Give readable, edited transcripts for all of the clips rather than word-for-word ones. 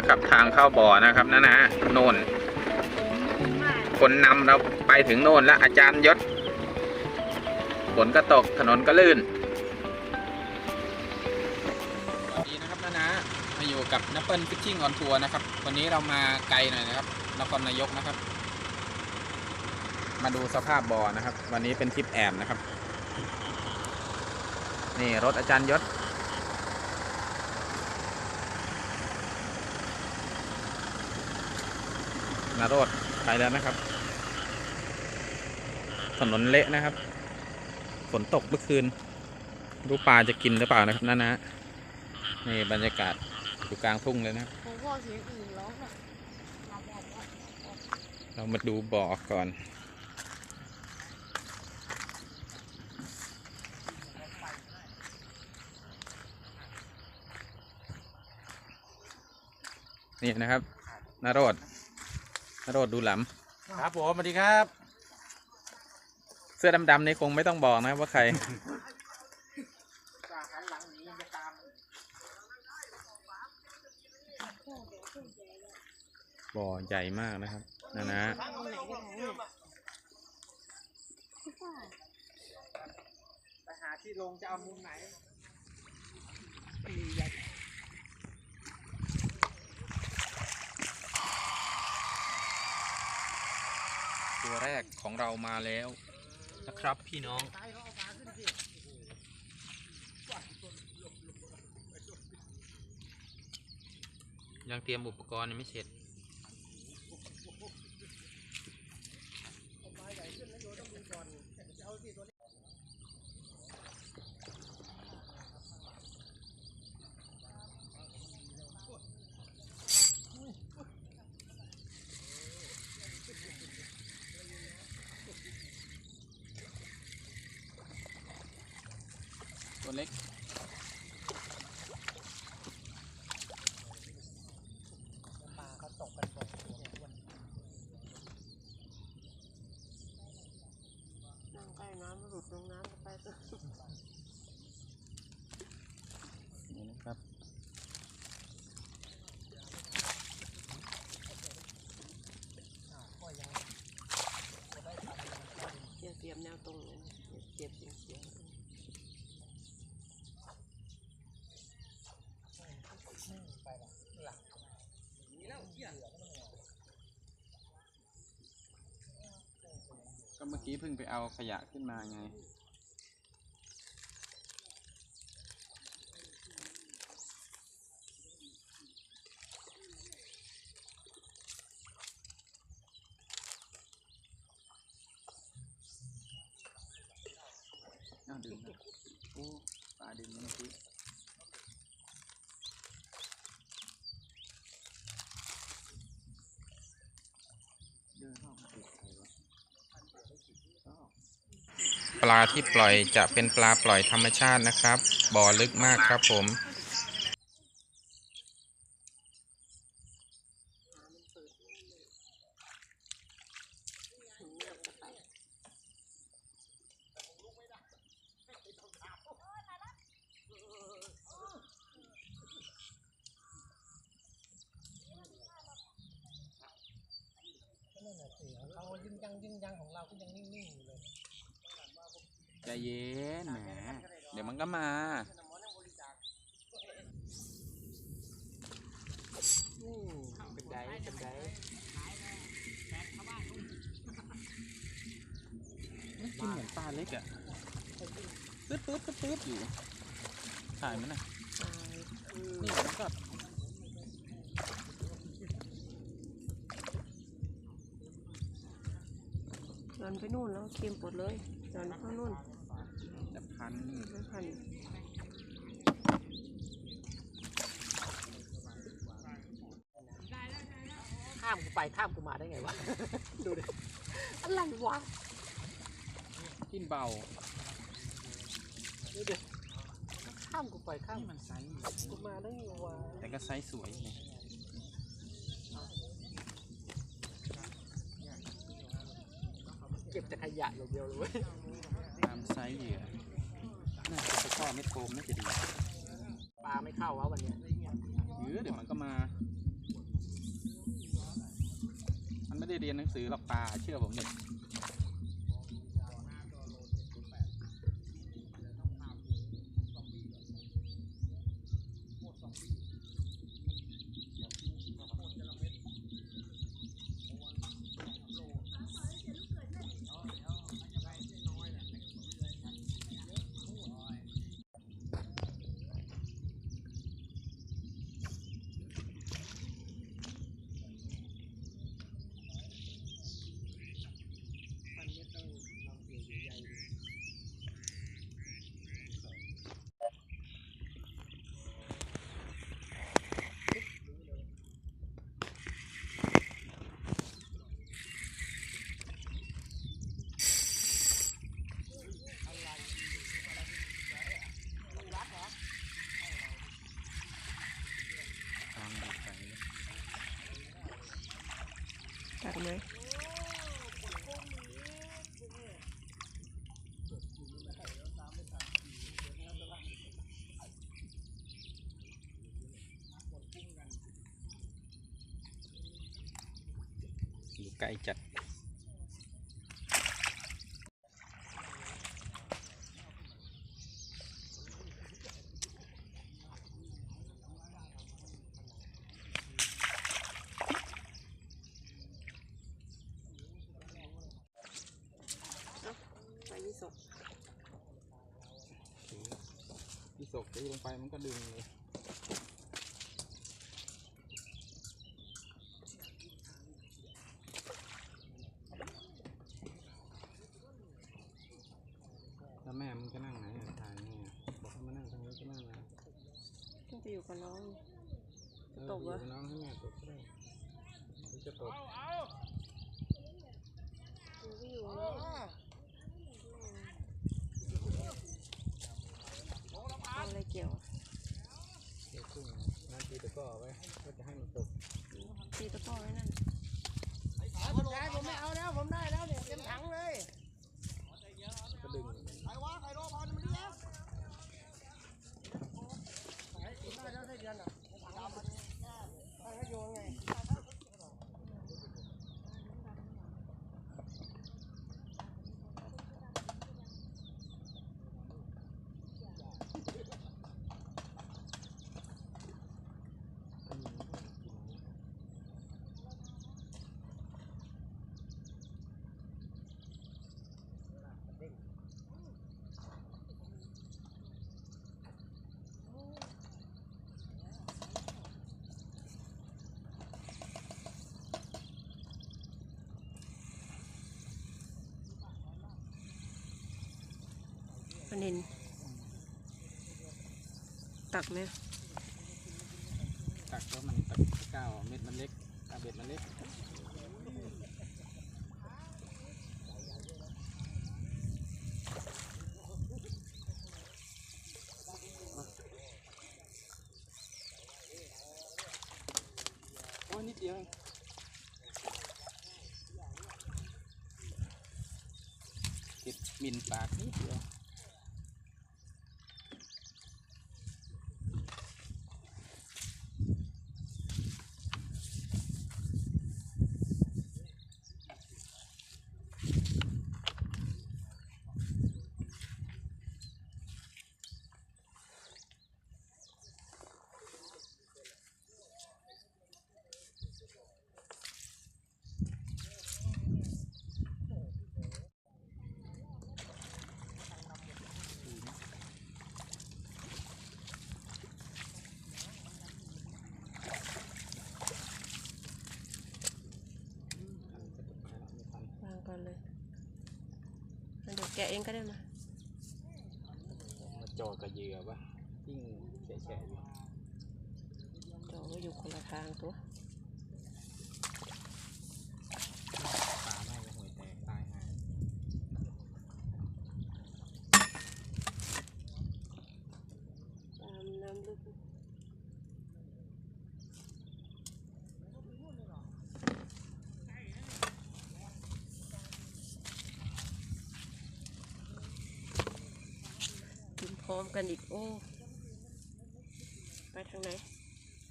นะครับทางเข้าบ่อนะครับนะโน่นคนนำเราไปถึงโน่นแล้วอาจารย์ยศฝนก็ตกถนนก็ลื่นดีนะครับนะมาอยู่กับนัปเปิลฟิชชิ่งออนทัวร์นะครับวันนี้เรามาไกลหน่อยนะครับนครนายกนะครับมาดูสภาพบ่อนะครับวันนี้เป็นทริปแอบนะครับนี่รถอาจารย์ยศนโรดไปแล้วนะครับถนนเละนะครับฝนตกเมื่อคืนดูปลาจะกินหรือเปล่านะครับนั่นนะนี่บรรยากาศอยู่กลางทุ่งเลยนะเรามาดูบ่อก่อนนี่นะครับนโรดดูหลำครับผมสวัสดีครับเสื้อดำๆนี่คงไม่ต้องบอกนะว่าใครบ่อใหญ่มากนะครับนะไปหาที่ลงจะเอามุมไหนตัวแรกของเรามาแล้วนะครับพี่น้องยังเตรียมอุปกรณ์ยังไม่เสร็จตัวเล็กปลาเขาตกกันตัวนั่งใกล้น้ำหลุดลงน้ำไปตัวนี่นะครับเตรียมแนวตรงเลยเก็บเสียงก็เมื่อกี้เพิ่งไปเอาขยะขึ้นมาไงน่าดื่มนะโอ้ปลาดื่มเมื่อกี้ปลาที่ปล่อยจะเป็นปลาปล่อยธรรมชาตินะครับบ่อลึกมากครับผมเขายิ่งยังของเราก็ยังนิ่งๆอยู่เลยใจเย็นแหมเดี๋ยวมันก็มาเป็นไดกินเหมือนปลาเล็กอ่ะตืดอยู่ถ่ายมันนะนี่มันก็ดันไปนู่นแล้วเค็มปดเลยดันเข้านู่นจะพันข้ามกูไปข้ามกูมาได้ไงวะ ดูดิอะไรวะกินเบาดูดิข้ามกูไปข้ามมันไซส์กูมาได้ไงวะแต่ก็ไซส์สวยไงเก็บแต่ขยะอย่างเดียวเลย ตามไซส์เหยื่อน่าจะไปข้อเม็ดโฟมน่าจะดี ปลาไม่เข้าวะวันนี้เดี๋ยวมันก็มา มันไม่ได้เรียนหนังสือหรอกปลาเชื่อผมดิตักไหมอยู่ไกลจัดไปยี่สก ที่ศกตีลงไปมันก็ดึงเลยแล้วแม่มึงจะนั่งไหนถ่ายนี่บอกให้มานั่งทางนี้ก็นั่งนะ ต้องไปอยู่กับน้อง ตกวะน้องให้แม่ตกก็ได้จะตก ไม่อยู่น้องเอาอะไรเกี่ยว เดี๋ยวขึ้นน้ำตีตะก้อไว้ก็จะให้มันตก ตีตะกร้อไว้นั่น ผมใช้ผมไม่เอาแล้วผมได้แล้วเนี่ยเต็มถังเลย ก็ดึง ใครวะใครโดนพอมันนี่แล้วได้แล้วได้เดือนอ่ะให้โยนไง ปลานิลตักไหม ตักแล้วมันตักก้าวเม็ดมันเล็กตาเบ็ดมันเล็กโอ้ยนิดเดียวติดมินปากนิดเดียววางก่อนเลยเดี๋ยวแกะเองก็ได้มา มาจอกับเหยื่อปะยิ่งแฉะอยู่ จอก็อยู่คนละทางตัว ปลาไม่ก็ห่วยแตกตายหา ตามน้ำลึกกินพร้อมกันอีกโอ้ไปทางไหน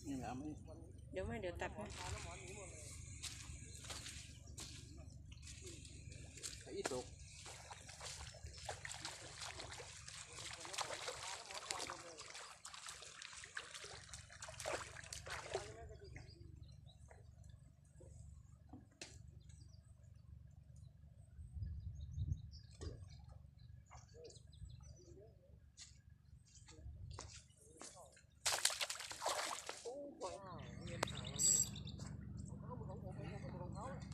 นี่แหละไม่ เดี๋ยวตักให้ อีสุก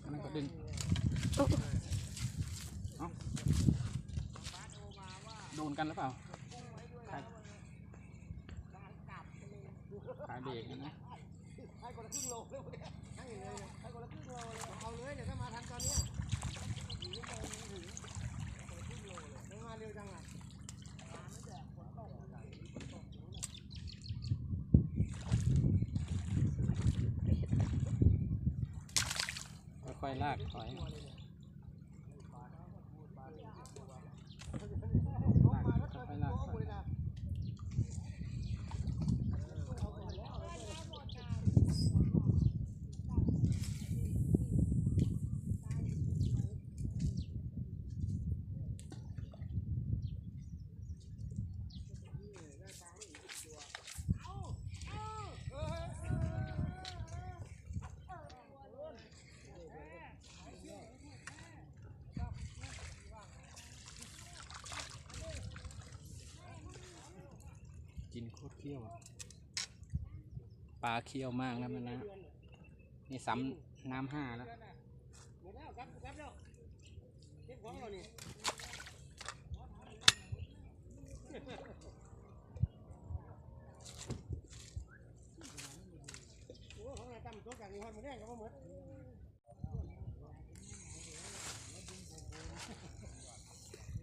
อันนั้นก็ดึงโดนกันหรือเปล่าขายเบรกนะให้คนละครึ่งโลเลยให้เลยให้คนละครึ่งโลเลยเอาเลยเดี๋ยวถ้ามาทันตอนนี้4 ชั่วโมงถึงคนละครึ่งโลเลยไม่มาเร็วจังอ่ะไม่แจกฝนตกค่อยๆลากถอยกินโคตรเคี้ยวปลาเคี้ยวมากแล้วมันนะนี่ซ้ำน้ำ5แล้ว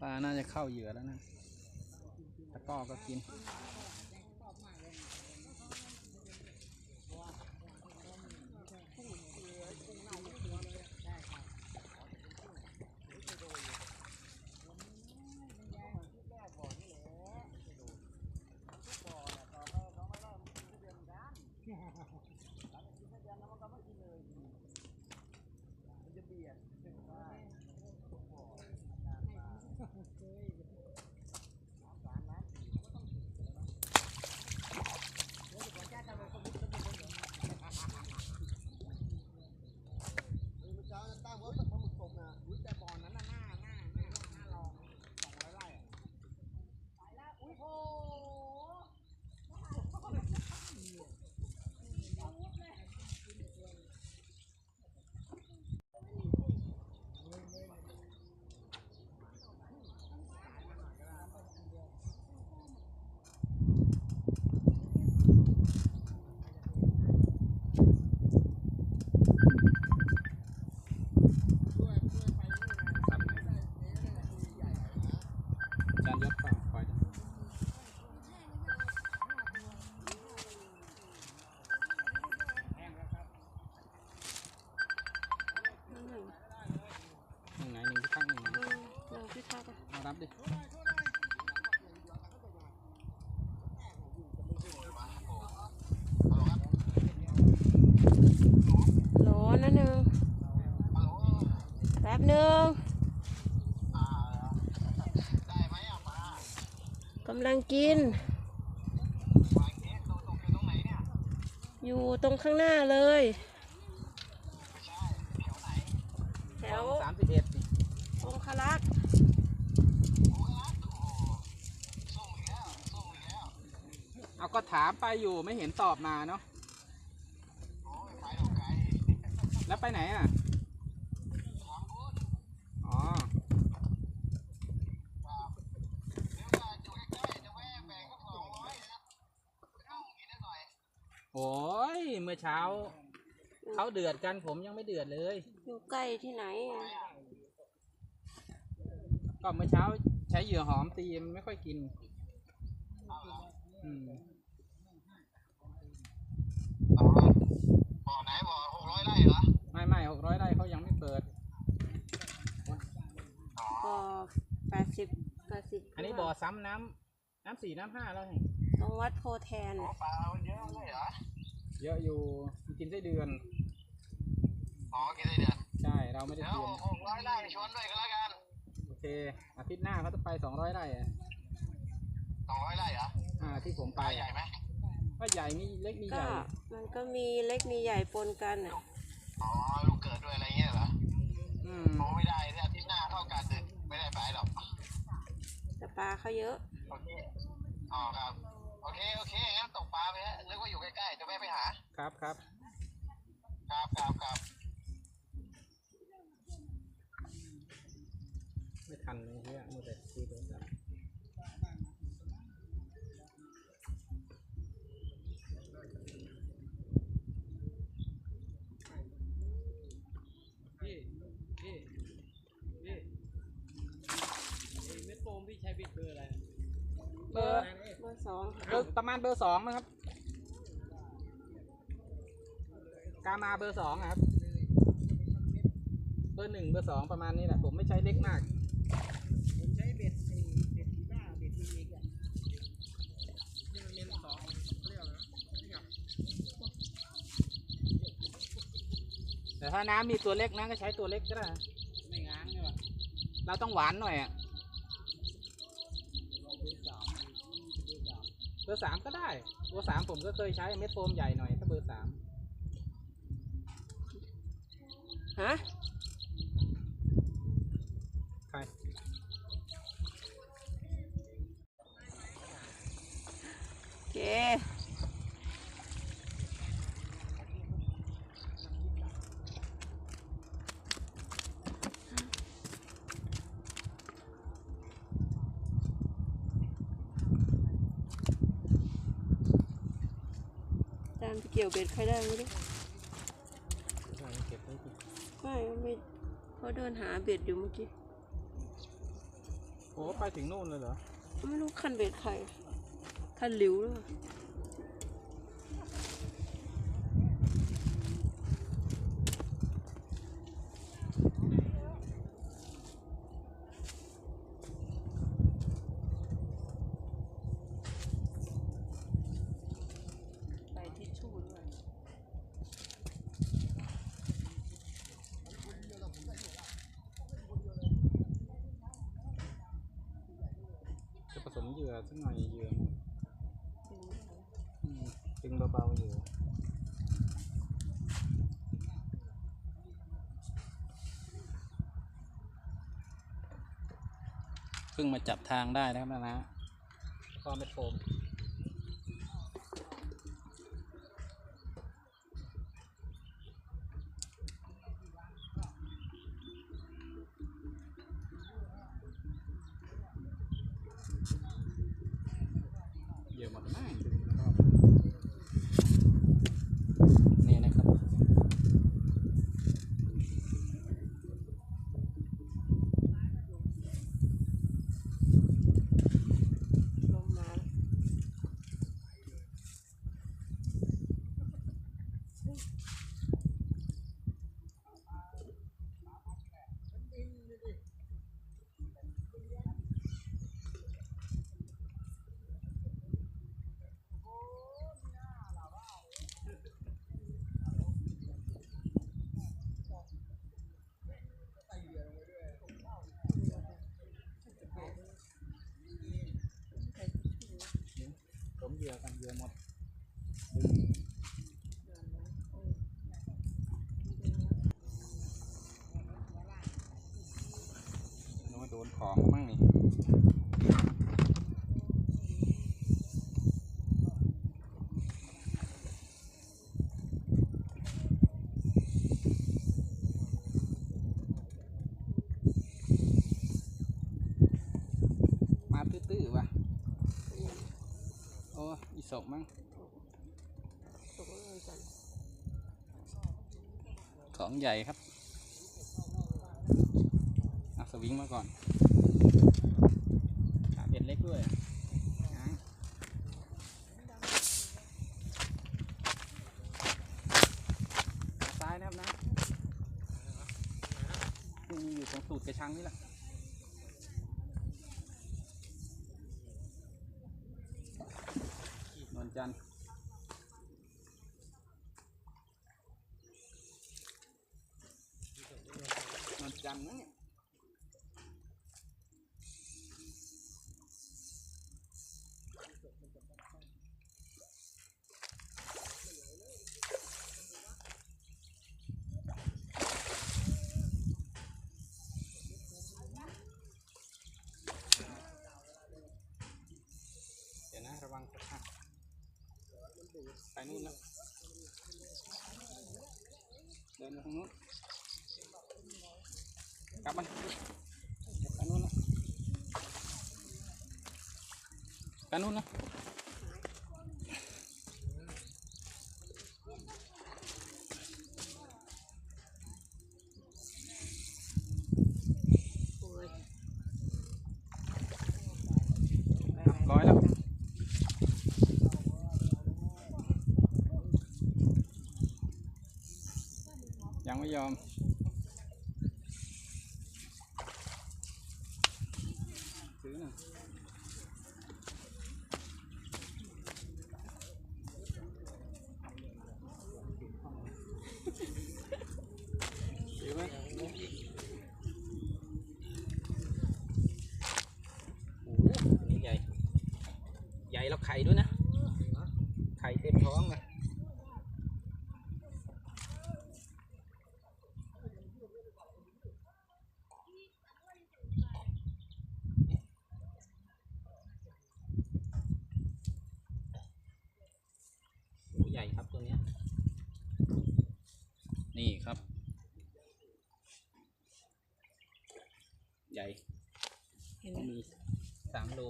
ปลาน่าจะเข้าเหยื่อแล้วนะตะก้อก็กินจานยศเปล่าคอยหนึ่งไหนหนึ่งที่ข้างหนึ่งที่ทัก มารับดิโหลนั่นนึงแป๊บนึงกำลังกินอยู่ตรงข้างหน้าเลยแถว31องคลักษ์เอาก็ถามไปอยู่ไม่เห็นตอบมาเนาะแล้วไปไหนอ่ะอ๋อโอ้ยเมื่อเช้าเขาเดือดกันผมยังไม่เดือดเลยอยู่ใกล้ที่ไหนก็เมื่อเช้าใช้เหยื่อหอมตีไม่ค่อยกินบ่อไหนบ่อ600 ไร่เหรอไม่600 ไร่เขายังไม่เปิดบ่อ80อันนี้บ่อซ้ำน้ำ4 น้ำ5แล้วไงตรงวัดโพแทนปลาเยอะเลยเหรอเยอะอยู่กินไส้เดือนอ๋อกินไส้เดือนใช่เราไม่ได้เตรียม600 ไร่ชวนด้วยกันแล้วกัน เคอาทิตย์หน้าเขาจะไป200 ไร่อะ 200 ไร่เหรอ ที่ผม ป ไป ลาใหญ่ไหม ก็ใหญ่มีเล็กมีให ก็ ญ่ มันก็มีเล็กมีใหญ่ปนกันอ่ะ อ๋อลูกเกิดด้วยอะไรเงี้ยเหรอ ม โอ้ไม่ได้เนี่ยอาทิตย์หน้าเข้าการดึกไม่ได้ไปหรอก แต่ปลาเขาเยอะ โอเคอ๋อครับโอเคงั้นตกปลาไปฮะนึกว่าอยู่ใกล้ๆจะไม่ไปหา ครับ ครับ ไม่ทันเลยเฮียมัวแต่คุยโทรศัพท์พี่เม็ดโฟมพี่ใช้เบ็ดเบอร์อะไรเบอร์ เบอร์สอง ประมาณเบอร์2นะครับกามาเบอร์2ครับเบอร์1เบอร์2ประมาณนี้แหละผมไม่ใช้เล็กมากผมใช้เบ็ดทีบ้าเบ็ดทีเอกอ่ะนี่มันเมน2เรียกนะแต่ถ้าน้ำมีตัวเล็กนะก็ใช้ตัวเล็กก็ได้ไม่ง้างเนี่ยเราต้องหวานหน่อยอ่ะเบอร์ 3ก็ได้เบอร์ 3ผมก็เคยใช้เม็ดโฟมใหญ่หน่อยถ้าเบอร์ 3 ฮะ ใคร โอเคจานไปเกี่ยวเบ็ดใครได้ไม่รู้ เก็บไว้สิ ไม่เขาเดินหาเบ็ดอยู่เมื่อกี้ โอ้ไปถึงนู่นเลยเหรอ ไม่รู้คันเบ็ดใครคันหลิวหรือเปล่าใส่ทิชชู่ด้วย จะผสมเหยื่อสักหน่อยเหยื่อตึงเบาๆอยู่เพิ่งมาจับทางได้นะครับนะพอเม็ดโฟมเหยื่อหมดมากนี่นะครับ ลงมาแล้ว ผมเหยื่อกันเหยื่อหมดนึกว่าโดนของมั่งนี่มาตื้อๆว่ะโอ้อีศกมั้ง ตกลงกันจัน ของใหญ่ครับเอาสวิงมาก่อนขาเบ็ดเล็กด้วยซ้ายนะครับนะนี่อยู่ตรงตูดกระชังนี่แหละนวลจันทร์นวลจันทร์นะเนี่ย ไปนู่นแล้วเดินไปทางนู้นกลับมันไปนู่นแล้วไปนู่นแล้วร้อยแล้วยังไม่ยอมซื้อหน่อยซื้อไหมโอ้โหนี่ใหญ่ใหญ่แล้วไข่ด้วยนะไข่เต็มท้องเลยใหญ่ครับตัวเนี้ยนี่ครับใหญ่ เห็นไหม มี3 โล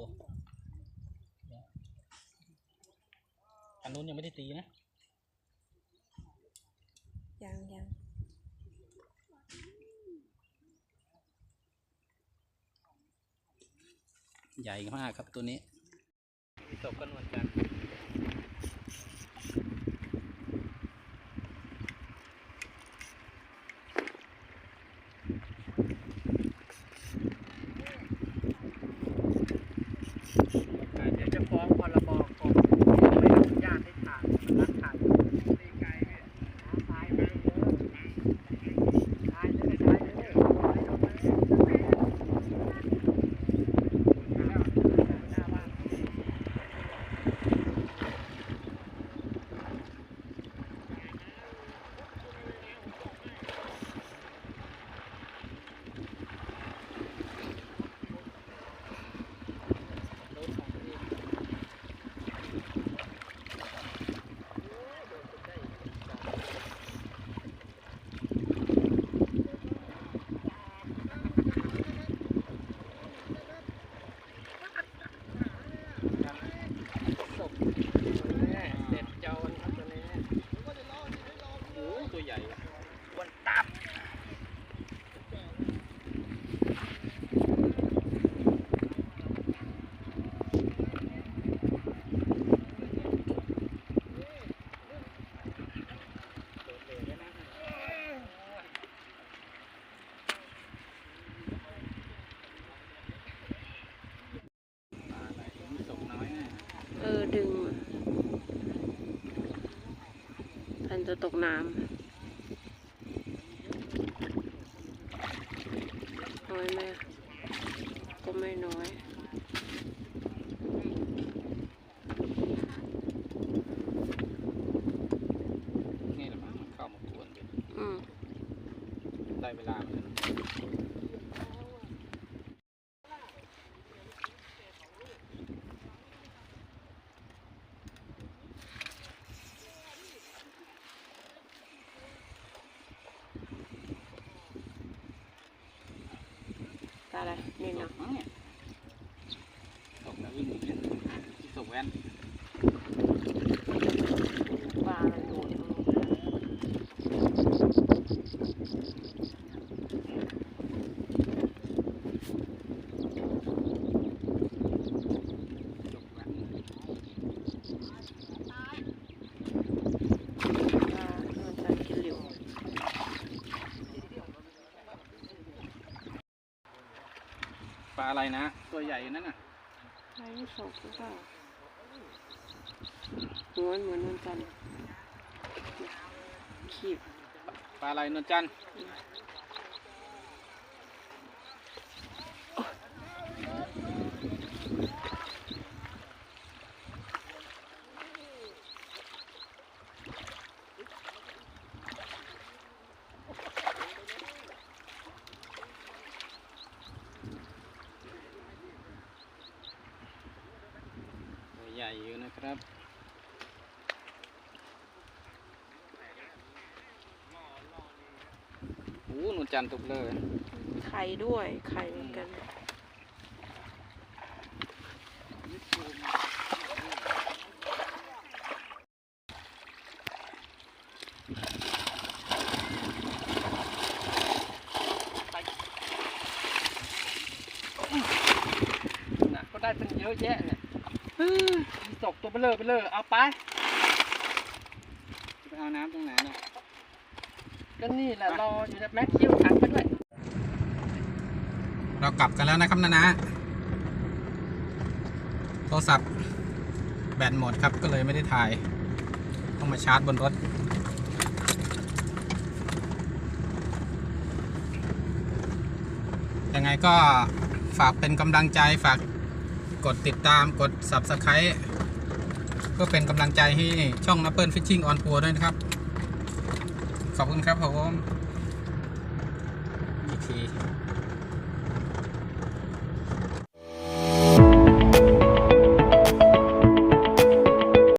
อันนู้นยังไม่ได้ตีนะ ยัง ใหญ่มากครับตัวนี้ตกกันเหมือนกันเดี๋ยวจะฟ้องพรบของไม่อนุญาตให้ถ่ายรักถ่ายตีไกลเนี่ยถ่ายเลยถ่ายเลยถ่ายเลยเด็ดเจ้าครับตัวนี้โอ้ตัวใหญ่วันตับดึงมันจะตกน้ำน้อยไหมก็ไม่น้อยนี่แหละมั้งเข้ามากวนเลย ได้เวลาแล้วปลาอะไรนี่เนาะ มั้งเนี่ยตกแล้ววิ่งที่ตกแว่น ปลาอะไรโดดปลาอะไรนะ ตัวใหญ่นั่นน่ะ ปลาที่สองหรือเปล่าเหมือนกันขีบ ปลาอะไรนวลจันทร์ตัวใหญ่อยู่นะครับ อ้หนูจันทร์ตุกเลย ไข่ด้วยไข่เหมือนกัน น่ะก็ได้ตั้งเยอะแยะเนี่ยตกตัวเบลอเอาไปเอาน้ำตรงไหนเนี่ยก็นี่แหละรออยู่ในแม็กคิวถังไปด้วย เรากลับกันแล้วนะครับนะโทรศัพท์แบตหมดครับก็เลยไม่ได้ถ่ายต้องมาชาร์จบนรถยังไงก็ฝากเป็นกำลังใจฝากกดติดตามกด Subscribe เพื่อเป็นกำลังใจให้ช่อง Apple Fishing on Tour ด้วยนะครับขอบคุณครับผมอีกที